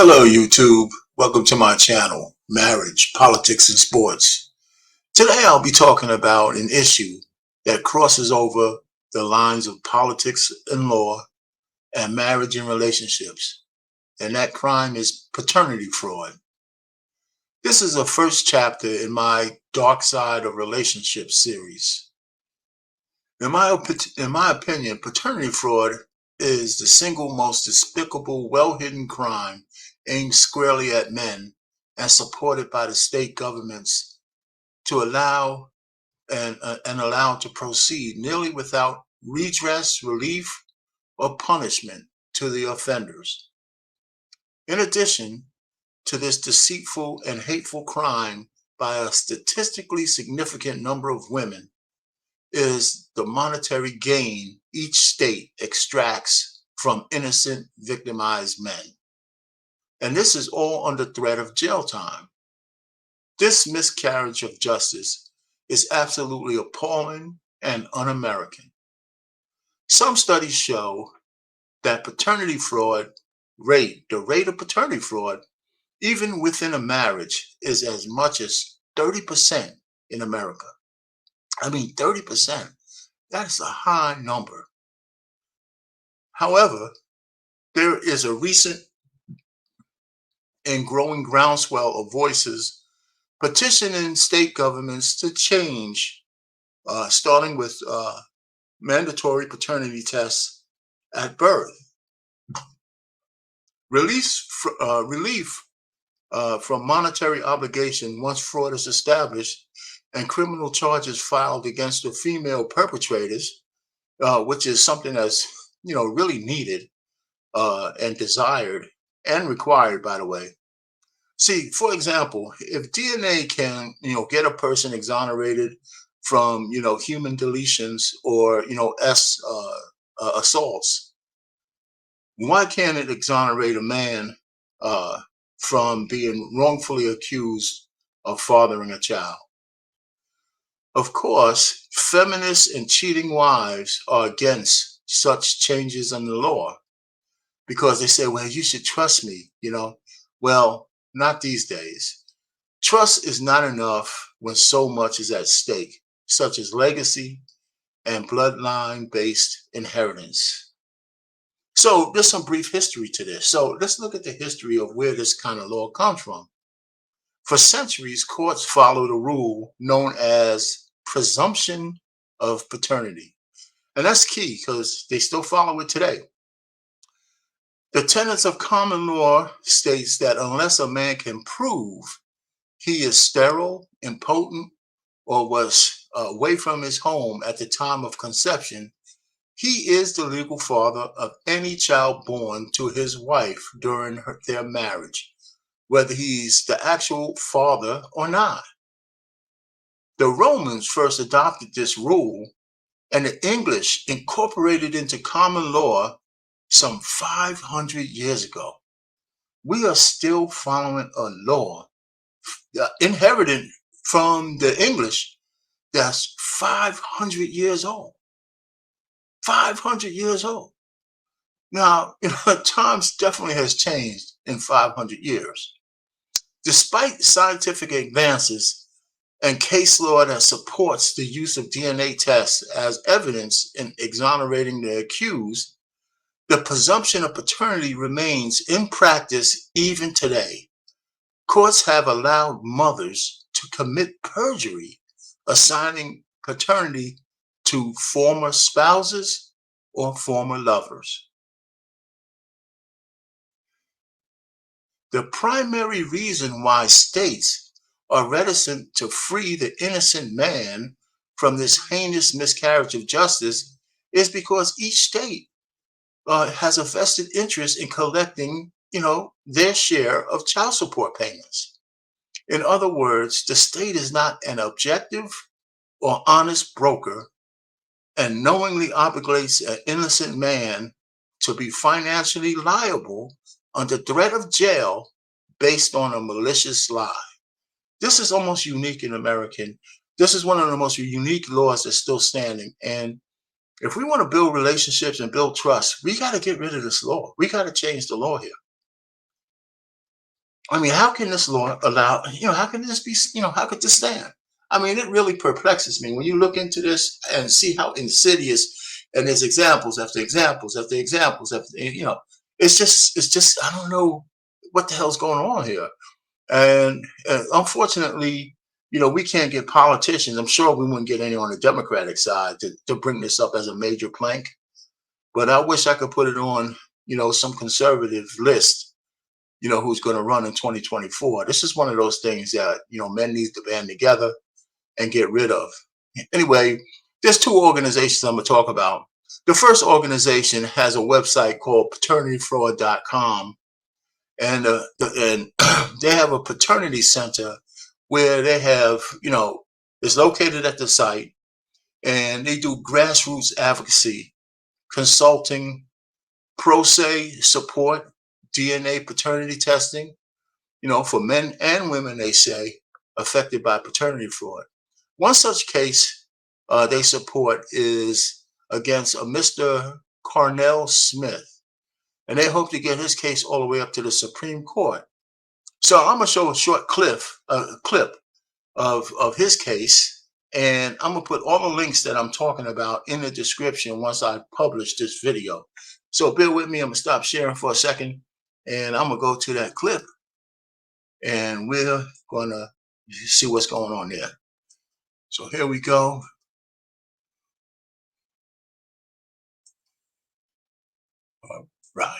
Hello YouTube, welcome to my channel, Marriage, Politics and Sports. Today I'll be talking about an issue that crosses over the lines of politics and law and marriage and relationships, and that crime is paternity fraud. This is the first chapter in my Dark Side of Relationships series. In my opinion, paternity fraud is the single most despicable, well-hidden crime aimed squarely at men and supported by the state governments to allow and allowed to proceed nearly without redress, relief, or punishment to the offenders. In addition to this deceitful and hateful crime by a statistically significant number of women, is the monetary gain each state extracts from innocent victimized men. And this is all under threat of jail time. This miscarriage of justice is absolutely appalling and un-American. Some studies show that the rate of paternity fraud, even within a marriage, is as much as 30% in America. I mean, 30%. That's a high number. However, there is a recent and growing groundswell of voices petitioning state governments to change, starting with mandatory paternity tests at birth. Relief from monetary obligation once fraud is established and criminal charges filed against the female perpetrators, which is something that's really needed and desired and required, by the way. See, for example, if DNA can get a person exonerated from human deletions or assaults, why can't it exonerate a man from being wrongfully accused of fathering a child? Of course, feminists and cheating wives are against such changes in the law because they say, well, you should trust me, Well, not these days. Trust is not enough when so much is at stake, such as legacy and bloodline-based inheritance. So there's some brief history to this. So let's look at the history of where this kind of law comes from. For centuries, courts followed a rule known as presumption of paternity. And that's key because they still follow it today. The tenets of common law states that unless a man can prove he is sterile, impotent, or was away from his home at the time of conception, he is the legal father of any child born to his wife during their marriage, whether he's the actual father or not. The Romans first adopted this rule, and the English incorporated into common law some 500 years ago. We are still following a law inherited from the English that's 500 years old. 500 years old. Now, times definitely has changed in 500 years. Despite scientific advances and case law that supports the use of DNA tests as evidence in exonerating the accused, the presumption of paternity remains in practice even today. Courts have allowed mothers to commit perjury, assigning paternity to former spouses or former lovers. The primary reason why states are reticent to free the innocent man from this heinous miscarriage of justice is because each state has a vested interest in collecting, their share of child support payments. In other words, the state is not an objective or honest broker and knowingly obligates an innocent man to be financially liable under threat of jail based on a malicious lie. This is almost unique in American. This is one of the most unique laws that's still standing. And if we want to build relationships and build trust, we got to get rid of this law. We got to change the law here. I mean, how can this law allow, how can this be, how could this stand? I mean, it really perplexes me when you look into this and see how insidious, and there's examples after examples after examples after, it's just, I don't know what the hell's going on here. And unfortunately, we can't get politicians. I'm sure we wouldn't get any on the Democratic side to bring this up as a major plank. But I wish I could put it on, some conservative list, who's going to run in 2024. This is one of those things that, men need to band together and get rid of. Anyway, there's two organizations I'm going to talk about. The first organization has a website called paternityfraud.com, and they have a paternity center where they have, it's located at the site, and they do grassroots advocacy, consulting, pro se support, DNA paternity testing, for men and women, they say, affected by paternity fraud. One such case they support is against a Mr. Carnell Smith, and they hope to get his case all the way up to the Supreme Court. So I'm going to show a short clip of his case, and I'm going to put all the links that I'm talking about in the description once I publish this video. So bear with me. I'm going to stop sharing for a second, and I'm going to go to that clip, and we're going to see what's going on there. So here we go. All right.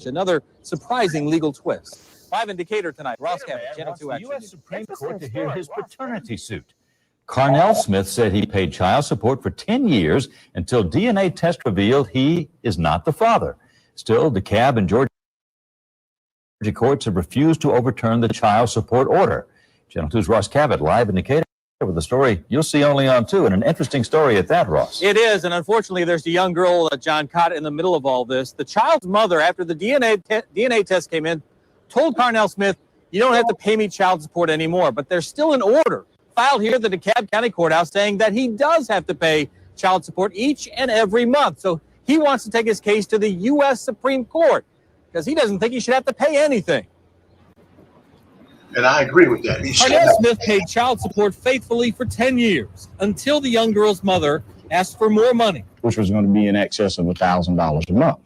Another surprising legal twist. Live in Decatur tonight, Ross Cabot, Channel 2 Action. The U.S. Supreme Court to hear his paternity suit. Carnell Smith said he paid child support for 10 years until DNA test revealed he is not the father. Still, DeKalb and Georgia courts have refused to overturn the child support order. Channel 2's Ross Cabot live in Decatur with a story you'll see only on 2, and an interesting story at that, Ross. It is, and unfortunately, there's a young girl, John, caught in the middle of all this. The child's mother, after the DNA test came in, told Carnell Smith, "You don't have to pay me child support anymore." But there's still an order filed here at the DeKalb County Courthouse saying that he does have to pay child support each and every month. So he wants to take his case to the U.S. Supreme Court because he doesn't think he should have to pay anything. And I agree with that. Carnell Smith paid child support faithfully for 10 years until the young girl's mother asked for more money, which was going to be in excess of $1,000 a month,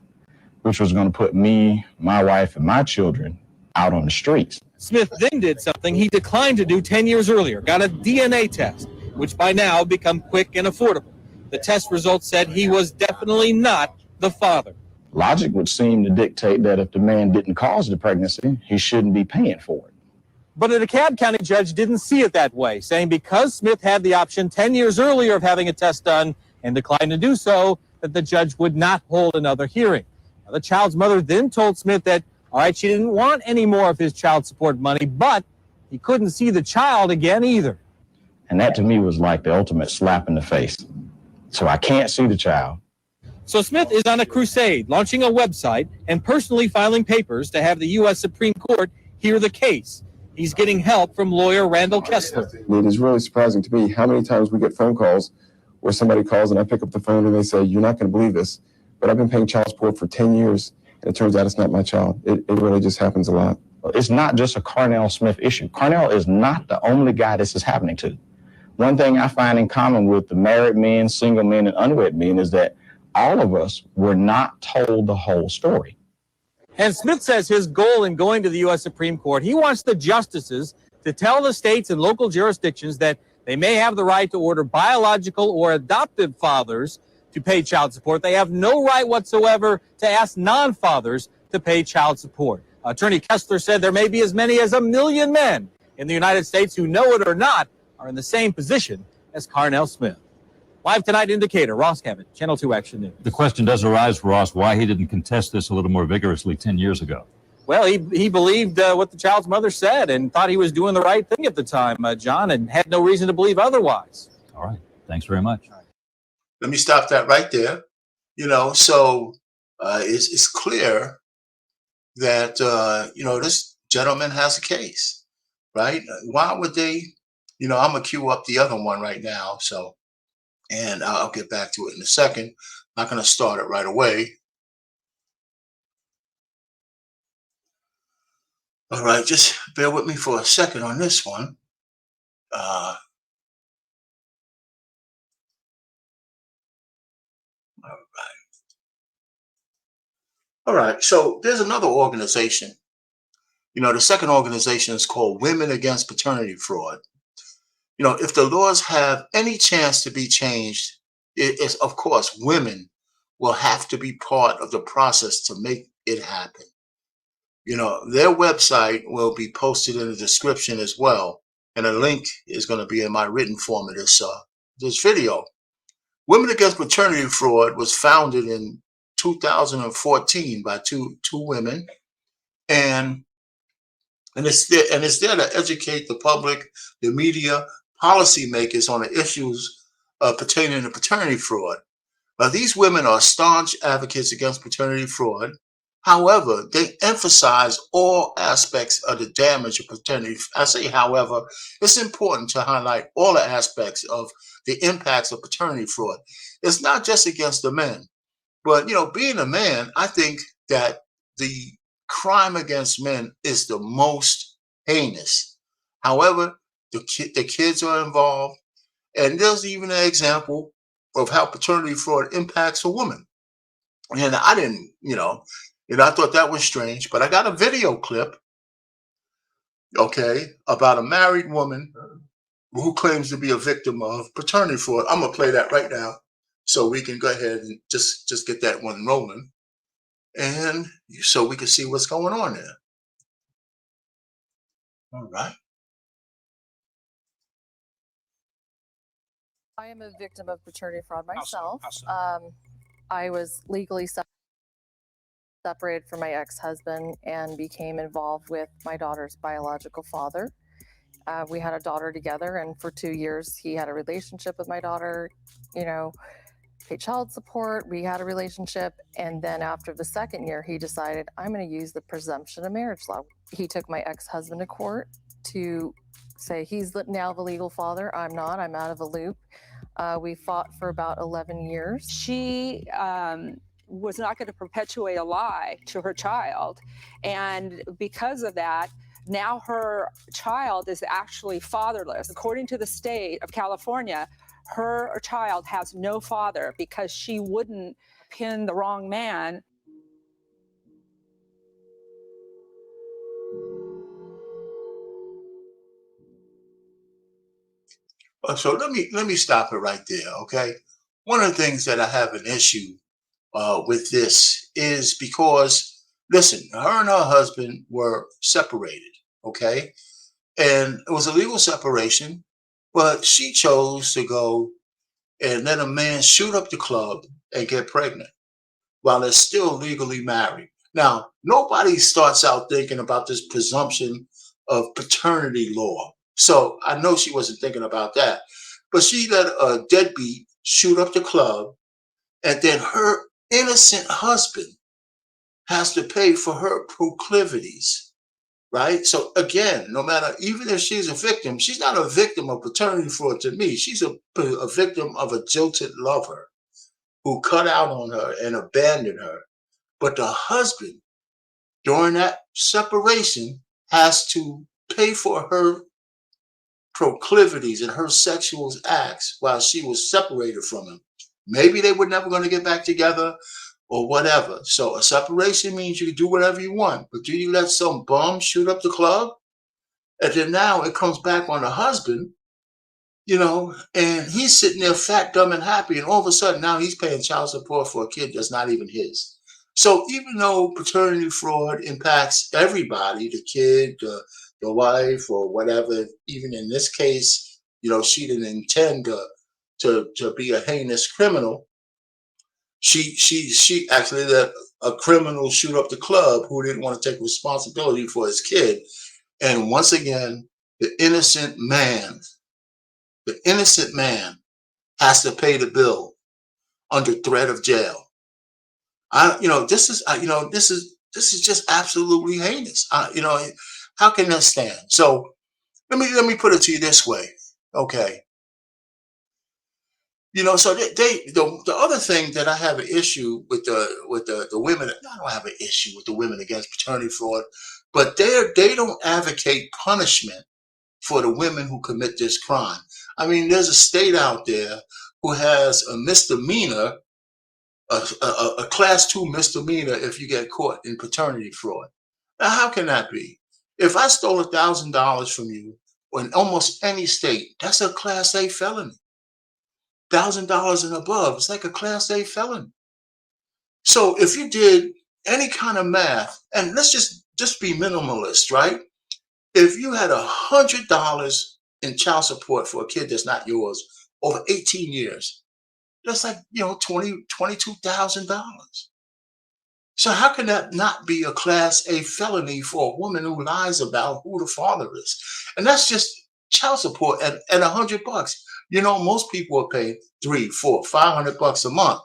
which was going to put me, my wife, and my children out on the streets. Smith then did something he declined to do 10 years earlier, got a DNA test, which by now had become quick and affordable. The test results said he was definitely not the father. Logic would seem to dictate that if the man didn't cause the pregnancy, he shouldn't be paying for it. But a DeKalb County judge didn't see it that way, saying because Smith had the option 10 years earlier of having a test done and declined to do so, that the judge would not hold another hearing. Now, the child's mother then told Smith that, all right, she didn't want any more of his child support money, but he couldn't see the child again either. And that to me was like the ultimate slap in the face. So I can't see the child. So Smith is on a crusade, launching a website and personally filing papers to have the U.S. Supreme Court hear the case. He's getting help from lawyer Randall Kessler. It is really surprising to me how many times we get phone calls where somebody calls and I pick up the phone and they say, "You're not going to believe this, but I've been paying child support for 10 years and it turns out it's not my child." It really just happens a lot. It's not just a Carnell Smith issue. Carnell is not the only guy this is happening to. One thing I find in common with the married men, single men, and unwed men is that all of us were not told the whole story. And Smith says his goal in going to the U.S. Supreme Court, he wants the justices to tell the states and local jurisdictions that they may have the right to order biological or adoptive fathers to pay child support. They have no right whatsoever to ask non-fathers to pay child support. Attorney Kessler said there may be as many as 1 million men in the United States who, know it or not, are in the same position as Carnell Smith. Live tonight in Decatur, Ross Cabot, Channel 2 Action News. The question does arise, Ross, why he didn't contest this a little more vigorously 10 years ago. Well, he believed what the child's mother said and thought he was doing the right thing at the time, John, and had no reason to believe otherwise. All right. Thanks very much. Let me stop that right there. So it's clear that, this gentleman has a case, right? Why would they, I'm going to queue up the other one right now. And I'll get back to it in a second. I'm not going to start it right away. All right, just bear with me for a second on this one. Uh, all right, so there's another organization. The second organization is called Women Against Paternity Fraud. If the laws have any chance to be changed, it is, of course, women will have to be part of the process to make it happen. Their website will be posted in the description as well, and a link is going to be in my written form of this video. Women Against Paternity Fraud was founded in 2014 by two women, and it's there to educate the public, the media, policymakers on the issues pertaining to paternity fraud. Now, these women are staunch advocates against paternity fraud. However, they emphasize all aspects of the damage of paternity. I say, however, it's important to highlight all the aspects of the impacts of paternity fraud. It's not just against the men, but being a man, I think that the crime against men is the most heinous. However, the kids are involved, and there's even an example of how paternity fraud impacts a woman. And I didn't, I thought that was strange, but I got a video clip, okay, about a married woman who claims to be a victim of paternity fraud. I'm gonna play that right now, so we can go ahead and just get that one rolling, and so we can see what's going on there. All right. I am a victim of paternity fraud myself. I was legally separated from my ex-husband and became involved with my daughter's biological father. We had a daughter together, and for 2 years he had a relationship with my daughter, paid child support, we had a relationship, and then after the second year he decided, I'm going to use the presumption of marriage law. He took my ex-husband to court to say he's now the legal father, I'm not, I'm out of the loop. We fought for about 11 years. She was not going to perpetuate a lie to her child. And because of that, now her child is actually fatherless. According to the state of California, her child has no father because she wouldn't pin the wrong man. So let me stop it right there, okay? One of the things that I have an issue with this is because, listen, her and her husband were separated, okay? And it was a legal separation, but she chose to go and let a man shoot up the club and get pregnant while they're still legally married. Now, nobody starts out thinking about this presumption of paternity law. So I know she wasn't thinking about that. But she let a deadbeat shoot up the club, and then her innocent husband has to pay for her proclivities, right? So again, no matter, even if she's a victim, she's not a victim of paternity fraud to me. She's a victim of a jilted lover who cut out on her and abandoned her. But the husband, during that separation, has to pay for her proclivities and her sexual acts while she was separated from him. Maybe they were never going to get back together or whatever. So a separation means you can do whatever you want. But do you let some bum shoot up the club? And then now it comes back on the husband, and he's sitting there fat, dumb, and happy. And all of a sudden now he's paying child support for a kid that's not even his. So even though paternity fraud impacts everybody, the kid, the wife, or whatever, even in this case, she didn't intend to be a heinous criminal. She actually let a criminal shoot up the club who didn't want to take responsibility for his kid. And once again, the innocent man has to pay the bill under threat of jail. This is just absolutely heinous. How can that stand? So let me put it to you this way, okay? So the other thing that I have an issue with the women. I don't have an issue with the women against paternity fraud, but they don't advocate punishment for the women who commit this crime. I mean, there's a state out there who has a misdemeanor, a class 2 misdemeanor if you get caught in paternity fraud. Now, how can that be? If I stole $1,000 from you in almost any state, that's a class A felony. $1,000 and above, it's like a class A felony. So if you did any kind of math, and let's just be minimalist, right? If you had $100 in child support for a kid that's not yours over 18 years, that's like, $22,000. So how can that not be a class A felony for a woman who lies about who the father is? And that's just child support at $100. Most people are paying $300, $400, $500 a month,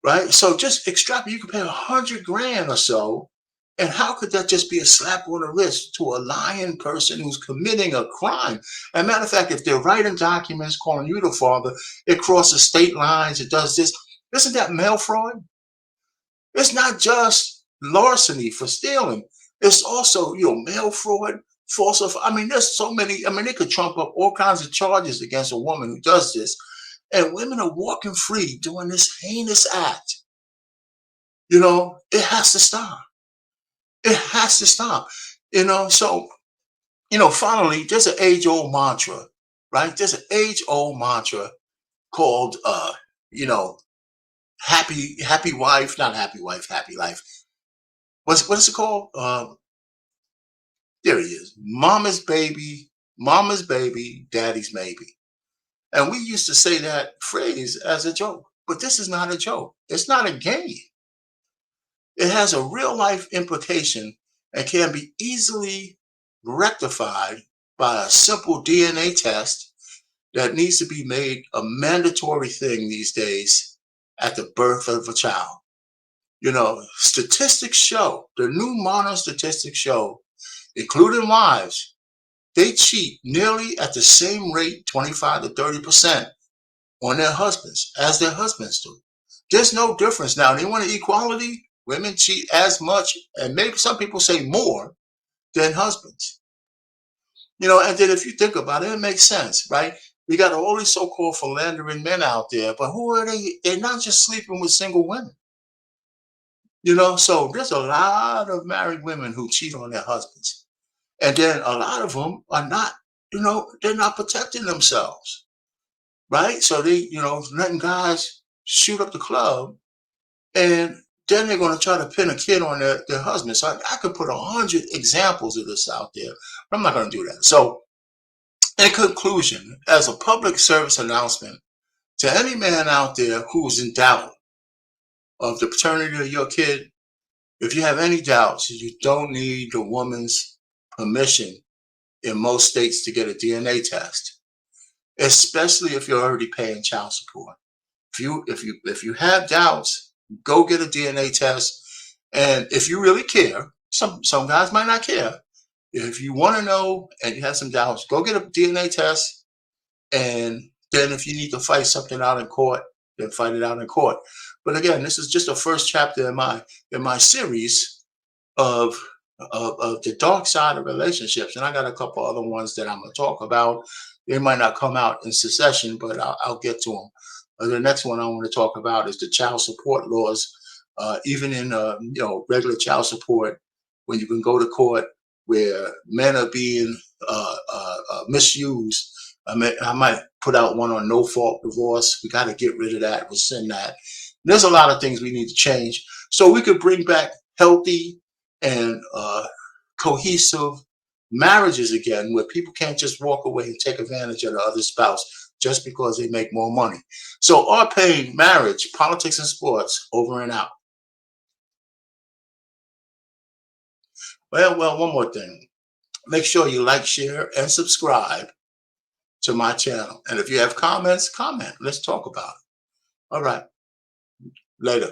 right? So just extrapolate, you can pay $100,000 or so. And how could that just be a slap on the wrist to a lying person who's committing a crime? As a matter of fact, if they're writing documents calling you the father, it crosses state lines, it does this. Isn't that mail fraud? It's not just larceny for stealing. It's also, mail fraud, falsify. I mean, there's so many. I mean, they could trump up all kinds of charges against a woman who does this. And women are walking free doing this heinous act. It has to stop. It has to stop. So, finally, there's an age-old mantra, right? There's an age-old mantra called, happy wife, not happy wife, happy life. What's it called? There he is. Mama's baby, daddy's maybe. And we used to say that phrase as a joke, but this is not a joke. It's not a game. It has a real life implication and can be easily rectified by a simple DNA test that needs to be made a mandatory thing these days at the birth of a child. Statistics show, the new modern statistics show, including wives, they cheat nearly at the same rate, 25 to 30%, on their husbands as their husbands do. There's no difference. Now, they want equality. Women cheat as much, and maybe some people say more, than husbands. And then if you think about it, it makes sense, right? We got all these so-called philandering men out there, but who are they? They're not just sleeping with single women. So there's a lot of married women who cheat on their husbands. And then a lot of them are not, they're not protecting themselves, right? So they, letting guys shoot up the club, and then they're going to try to pin a kid on their husband. So I could put 100 examples of this out there, but I'm not going to do that. So in conclusion, as a public service announcement to any man out there who's in doubt of the paternity of your kid, if you have any doubts, you don't need the woman's permission in most states to get a DNA test, especially if you're already paying child support. If you have doubts, go get a DNA test. And if you really care, some guys might not care. If you want to know and you have some doubts, go get a DNA test. And then if you need to fight something out in court, then fight it out in court. But again, this is just the first chapter in my series of the dark side of relationships. And I got a couple other ones that I'm going to talk about. They might not come out in succession, but I'll get to them. The next one I want to talk about is the child support laws. Even in regular child support, when you can go to court where men are being misused. I might put out one on no-fault divorce. We got to get rid of that, rescind that. There's a lot of things we need to change so we could bring back healthy and cohesive marriages again, where people can't just walk away and take advantage of the other spouse just because they make more money. So our pain, marriage, politics, and sports, over and out. Well, one more thing. Make sure you like, share, and subscribe to my channel. And if you have comments, comment. Let's talk about it. All right. Later.